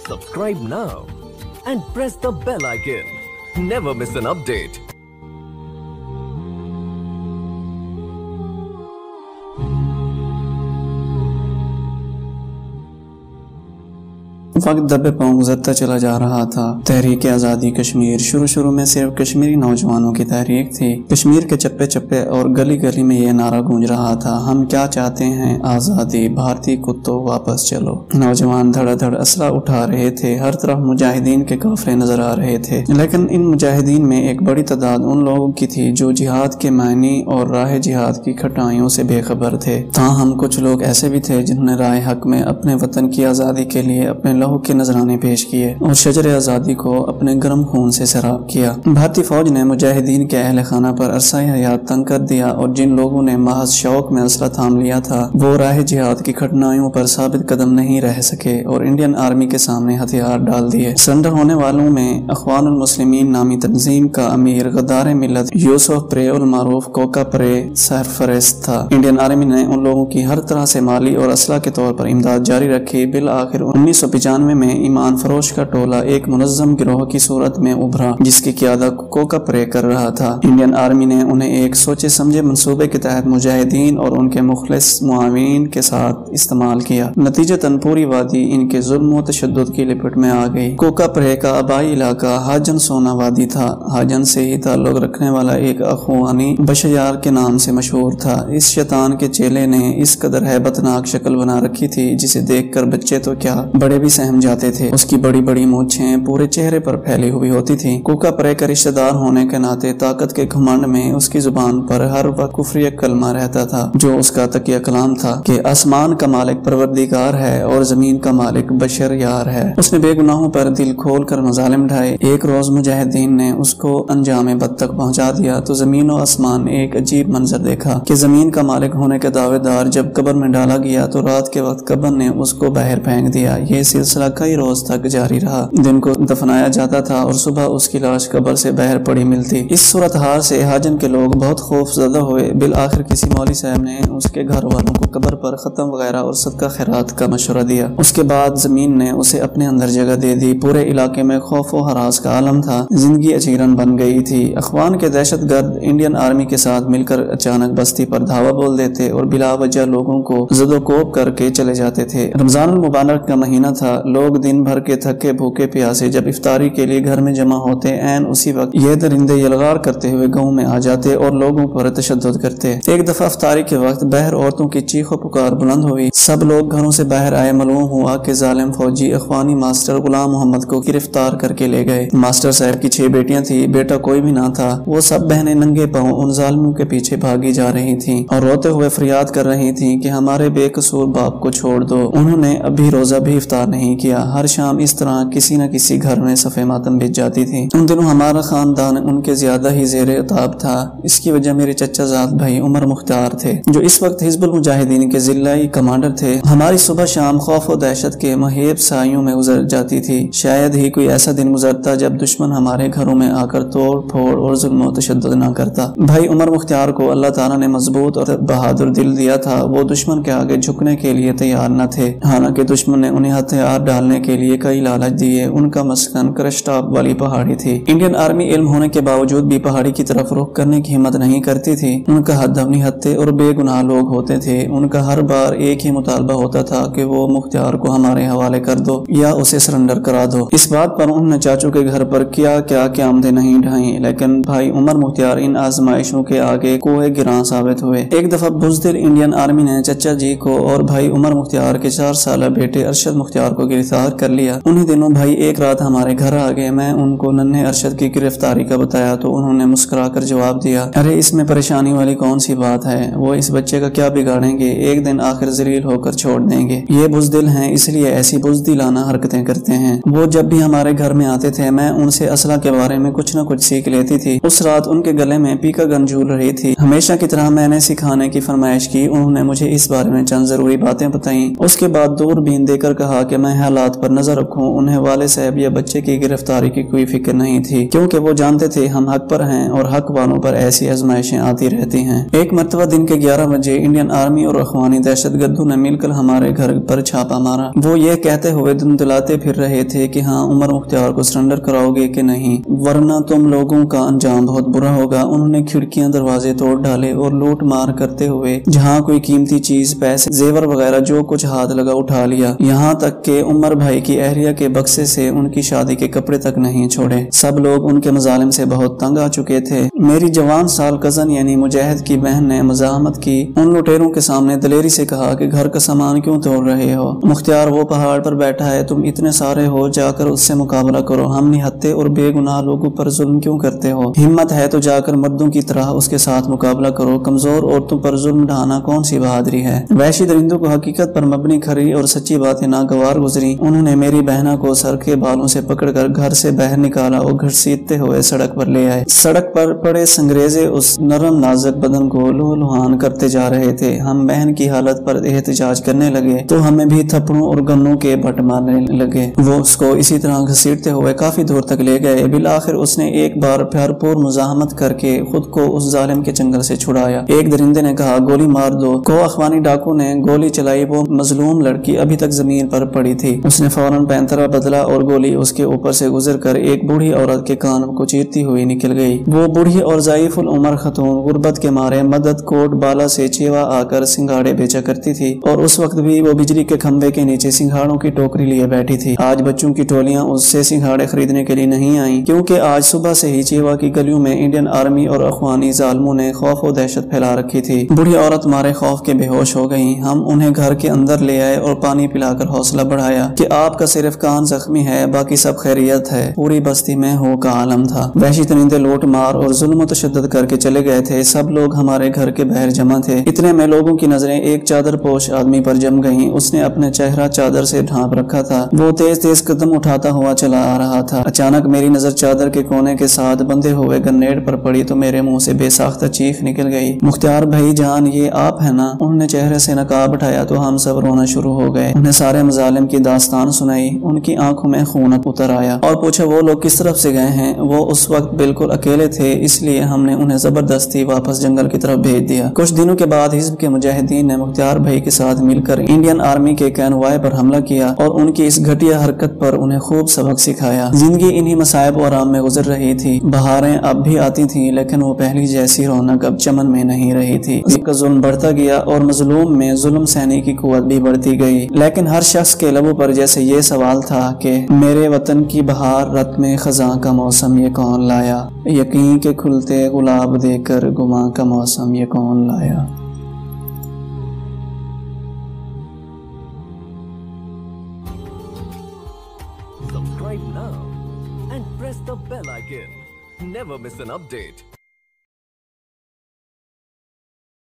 Subscribe now and press the bell icon. Never miss an update. वक्त दबे पांव गुजरता चला जा रहा था। तहरीक आज़ादी कश्मीर शुरू में सिर्फ कश्मीरी नौजवानों की तहरीक थी। कश्मीर के चप्पे चप्पे और गली गली में ये नारा गूंज रहा था, हम क्या चाहते हैं आज़ादी, भारतीय कुत्तों वापस चलो। नौजवान धड़ाधड़ असला उठा रहे थे, हर तरफ मुजाहिदीन के काफिले नजर आ रहे थे। लेकिन इन मुजाहिदीन में एक बड़ी तादाद उन लोगों की थी जो जिहाद के मायने और राह जिहाद की खटाइयों से बेखबर थे। ताहम कुछ लोग ऐसे भी थे जिन्होंने राह हक में अपने वतन की आज़ादी के लिए अपने लहू के नजराने पेश किए और शजर आज़ादी को अपने गर्म खून से सैराब किया। भारतीय फौज ने मुजाहिदीन के अहल खाना पर अरसाए हयात तंग कर दिया और जिन लोगों ने महज शौक में असला थाम लिया था वो राह जिहाद की कठिनाइयों पर साबित कदम नहीं रह सके और इंडियन आर्मी के सामने हथियार डाल दिए। सरेंडर होने वालों में अखवानुल मुस्लिमीन नामी तंजीम का अमीर गद्दार मिल्लत यूसुफ प्रे उल मारूफ कोका प्रे सरफरेस्त था। इंडियन आर्मी ने उन लोगों की हर तरह से माली और असला के तौर पर इमदाद जारी रखी। बिल आखिर 1995 में ईमान फरोश का टोला एक मुनज़्ज़म गिरोह की सूरत में उभरा जिसकी क़यादत कोका प्रे कर रहा था। इंडियन आर्मी ने उन्हें एक सोचे समझे मंसूबे के तहत मुजाहिदीन और उनके मुखलिस मुआविन के साथ इस्तेमाल किया। नतीजतन पूरी वादी इनके जुल्म व तशद्दुद की लिपट में आ गई। कोका प्रे का आबाई इलाका हाजन सोना वादी था। हाजन से ही ताल्लुक रखने वाला एक अखवानी बशयार के नाम से मशहूर था। इस शैतान के चेले ने इस कदर हैबतनाक शक्ल बना रखी थी जिसे देखकर बच्चे तो क्या बड़े भी सहम जाते थे। उसकी बड़ी बड़ी मूंछें पूरे चेहरे पर फैली हुई होती थी। कोका प्रे का रिश्तेदार होने के नाते ताकत के घमंड में उसकी जुबान पर हर वक्त कुफ्री कलमा रहता था जो उसका तकिया कलाम था कि आसमान का मालिक परवरदिगार है और जमीन का मालिक बशर यार है। उसने बेगुनाहों पर दिल खोल कर मजालिम ढाए। एक रोज मुजाहिदीन ने उसको अंजाम बद तक पहुंचा दिया तो जमीन और आसमान ने एक अजीब मंजर देखा कि जमीन का मालिक होने के दावेदार जब कब्र में डाला गया तो रात के वक्त कब्र ने उसको बाहर फेंक दिया। ये सिलसिला कई रोज तक जारी रहा। दिन को दफनाया जाता था और सुबह उसकी लाश कब्र से बाहर पड़ी मिलती। इस सूरत हाल से हाजन के लोग बहुत खौफजदा हुए। बिल आखिर किसी मौलवी साहब ने उसके घर वालों को कब्र पर खत्म वगैरह और सदका खैरात का मशवरा दिया। उसके बाद जमीन ने उसे अपने अंदर जगह दे दी। पूरे इलाके में खौफ व हरास का आलम था। जिंदगी अचीरन बन गई थी। अखवान के दहशतगर्द इंडियन आर्मी के साथ मिलकर अचानक बस्ती पर धावा बोल देते और बिला वजह लोगों को ज़दोकोब करके चले जाते थे। रमजानुल मुबारक का महीना था। लोग दिन भर के थके भूखे प्यासे जब इफ्तारी के लिए घर में जमा होते ऐन उसी वक्त ये दरिंदे यलगार करते हुए गांव में आ जाते और लोगों पर तशद्दुद करते। एक दफा इफ्तारी के वक्त बाहर औरतों की चीखों पुकार बुलंद हुई। सब लोग घरों से बाहर आए। मालूम हुआ कि जालिम फौजी अखवानी मास्टर गुलाम मोहम्मद को गिरफ्तार करके ले गए। मास्टर साहब की 6 बेटियां थी, बेटा कोई भी ना था। वो सब बहनें नंगे पांव उन जालिमों के पीछे भागी जा रही थी और रोते हुए फरियाद कर रही थी कि हमारे बेकसूर बाप को छोड़ दो। उन्होंने अभी रोजा भी इफ्तार नहीं किया। हर शाम इस तरह किसी न किसी घर में सफ़े मातम बीत जाती थी। उन दिनों हमारा खानदान उनके ज्यादा ही जेरे उताब था। इसकी वजह मेरे चचा जात भाई उमर मुख्तार थे जो इस वक्त हिजबुल मुजाहिदीन के जिलाई कमांडर थे। हमारी सुबह शाम खौफ और दहशत के महेब सायों में गुजर जाती थी। शायद ही कोई ऐसा दिन गुजरता जब दुश्मन हमारे घरों में आकर तोड़ फोड़ और जुल्म तशद्दुद न करता। भाई उमर मुख्तार को अल्लाह ताला ने मजबूत और बहादुर दिल दिया था। वो दुश्मन के आगे झुकने के लिए तैयार न थे। हालांकि दुश्मन ने उन्हें हथियार डालने के लिए कई लालच दिए। उनका मस्कन क्रश टॉप वाली पहाड़ी थी। इंडियन आर्मी इल्म होने के बावजूद भी पहाड़ी की तरफ रुख करने की हिम्मत नहीं करती थी। उनका हद निहत्ते और बेगुनाह लोग होते थे। उनका हर बार एक ही मुतालबा होता था कि वो मुख्तार को हमारे हवाले कर दो या उसे सरेंडर करा दो। इस बात पर उन्होंने चाचू के घर पर क्या क्या क़यामतें नहीं ढाई, लेकिन भाई उमर मुख्तार इन आजमाइशों के आगे कोहे गिरां साबित हुए। एक दफा बुज़दिल इंडियन आर्मी ने चचा जी को और भाई उमर मुख्तार के 4 साल बेटे अरशद मुख्तार को गिरफ्तार कर लिया। उन्हीं दिनों भाई एक रात हमारे घर आ गए। मैं उनको नन्हे अरशद की गिरफ्तारी का बताया तो उन्होंने मुस्कुरा कर जवाब दिया, अरे इसमें परेशानी वाली कौन सी बात है, वो इस बच्चे का क्या बिगाड़ेंगे, एक दिन आखिर जलील होकर छोड़ देंगे। ये बुज़दिल हैं इसलिए ऐसी बुज़दिलाना हरकतें करते हैं। वो जब भी हमारे घर में आते थे मैं उनसे असला के बारे में कुछ न कुछ सीख लेती थी। उस रात उनके गले में पीका गन झूल रही थी। हमेशा की तरह मैंने सिखाने की फरमाइश की। उन्होंने मुझे इस बारे में चंद जरूरी बातें बताई। उसके बाद दूरबीन देकर कहा कि मैं میں حالات پر نظر رکھوں، انہیں والد صاحب یا بچے کی گرفتاری کی کوئی فکر نہیں تھی، کیونکہ وہ جانتے تھے ہم حق پر ہیں اور حق والوں پر ایسی آزمائشیں آتی رہتی ہیں۔ ایک مرتبہ دن کے 11 بجے انڈین آرمی اور اخوانی دہشت گردوں نے مل کر ہمارے گھر پر چھاپا مارا۔ وہ یہ کہتے ہوئے دندلاتے پھر رہے تھے کہ ہاں عمر مختار کو سرنڈر کراؤ گے کہ نہیں، ورنہ تم لوگوں کا انجام بہت برا ہوگا۔ انہوں نے کھڑکیاں دروازے توڑ ڈالے اور لوٹ مار کرتے ہوئے جہاں کوئی قیمتی چیز، پیسے، زیور وغیرہ جو کچھ ہاتھ لگا اٹھا لیا، یہاں تک کہ عمر بھائی کی اہلیہ کے بکسے سے ان کی شادی کے کپڑے تک نہیں چھوڑے۔ سب لوگ ان کے مظالم سے بہت تنگ آ چکے تھے۔ میری جوان سال کزن یعنی مجاہد کی بہن نے مزاحمت کی، ان لٹیروں کے سامنے دلیری سے کہا کہ گھر کا سامان کیوں توڑ رہے ہو؟ مختار وہ پہاڑ پر بیٹھا ہے، تم اتنے سارے ہو، جا کر اس سے مقابلہ کرو، ہم نہتے اور بے گناہ لوگوں پر ظلم کیوں کرتے ہو؟ ہمت ہے تو جا کر مردوں کی طرح اس کے ساتھ مقابلہ کرو، کمزور عورتوں پر ظلم ڈھانا کون سی بہادری ہے؟ وحشی درندوں کو حقیقت پر مبنی کھری اور سچی باتیں ناگوار گزری۔ انہوں نے میری بہنا کو سر کے بالوں سے پکڑ کر گھر سے باہر نکالا اور گھسیٹتے ہوئے سڑک پر لے آئے۔ سڑک پر پڑے سنگریزے اس نرم نازک بدن کو لہو-لہان کرتے جا رہے تھے۔ ہم بہن کی حالت پر احتجاج کرنے لگے تو ہمیں بھی تھپڑوں اور گنوں کے بٹ مارنے لگے۔ وہ اس کو اسی طرح گھسیٹتے ہوئے کافی دور تک لے گئے۔ بالآخر اس نے ایک بار بھرپور مزاحمت کر کے خود کو اس ظالم کے چنگل سے چھڑایا۔ ایک درندے نے کہا گولی مار دو۔ کو اخوانی ڈاکو نے گولی چلائی، وہ مظلوم لڑکی ابھی تک زمین پر پڑی تھی۔ اس نے فوراً پینترا بدلا اور گولی اس کے اوپر سے گزر کر ایک بوڑھی عورت کے کان کو چیرتی ہوئی نکل گئی۔ وہ بوڑھی اور ضعیف العمر خاتون غربت کے مارے مدد کوٹ بالا سے چیوا آ کر سنگھاڑے بیچا کرتی تھی، اور اس وقت بھی وہ بجلی کے کھمبے کے نیچے سنگھاڑوں کی ٹوکری لیے بیٹھی تھی۔ آج بچوں کی ٹولیاں اس سے سنگھاڑے خریدنے کے لیے نہیں آئیں، کیونکہ آج صبح سے ہی چیوا کی گلیوں میں انڈین آرمی اور اخوانی ظالموں نے خوف و دہشت پھیلا رکھی تھی۔ بوڑھی عورت مارے خوف کے بے ہوش ہو گئی۔ ہم انہیں گھر کے اندر لے آئے اور پانی پلا کر حوصلہ بڑھایا کہ آپ کا صرف کان زخمی ہے، باقی سب خیریت ہے۔ پوری بستی میں ہو کا عالم تھا۔ وحشی درندے لوٹ مار اور ظلم و تشدد کر کے چلے گئے تھے۔ سب لوگ ہمارے گھر کے باہر جمع تھے۔ اتنے میں لوگوں کی نظریں ایک چادر پوش آدمی پر جم گئیں۔ اس نے اپنا چہرہ چادر سے ڈھانپ رکھا تھا۔ وہ تیز تیز قدم اٹھاتا ہوا چلا آ رہا تھا۔ اچانک میری نظر چادر کے کونے کے ساتھ بندھے ہوئے گرنیڈ پر پڑی تو میرے منہ سے بے ساختہ چیخ نکل گئی، مختار بھائی جان، یہ آپ ہے نا؟ انہوں نے چہرے سے نقاب اٹھایا تو ہم سب رونا شروع ہو گئے۔ انہیں سارے مظالم کی داستان سنائی۔ ان کی آنکھوں میں خون اتر آیا اور پوچھا وہ لوگ کس طرف سے گئے ہیں؟ وہ اس وقت بالکل اکیلے تھے، اس لیے ہم نے انہیں زبردستی واپس جنگل کی طرف بھیج دیا۔ کچھ دنوں کے بعد حزب کے مجاہدین نے مختار بھائی کے ساتھ مل کر انڈین آرمی کے کینوائے پر حملہ کیا اور ان کی اس گھٹیا حرکت پر انہیں خوب سبق سکھایا۔ زندگی انہی مصائب و آرام میں گزر رہی تھی۔ بہاریں اب بھی آتی تھیں، لیکن وہ پہلی جیسی رونق اب چمن میں نہیں رہی تھی۔ کا ظلم بڑھتا گیا اور مظلوم میں ظلم سہنے کی قوت بھی بڑھتی گئی، لیکن ہر شخص کے لبوں پر جیسے یہ سوال تھا کہ میرے وطن کی بہار، رت میں خزاں کا موسم یہ کون لایا؟ یقین کے کھلتے گلاب دے کر گماں کا موسم یہ کون لایا؟ Subscribe now and press the bell icon. Never miss an update.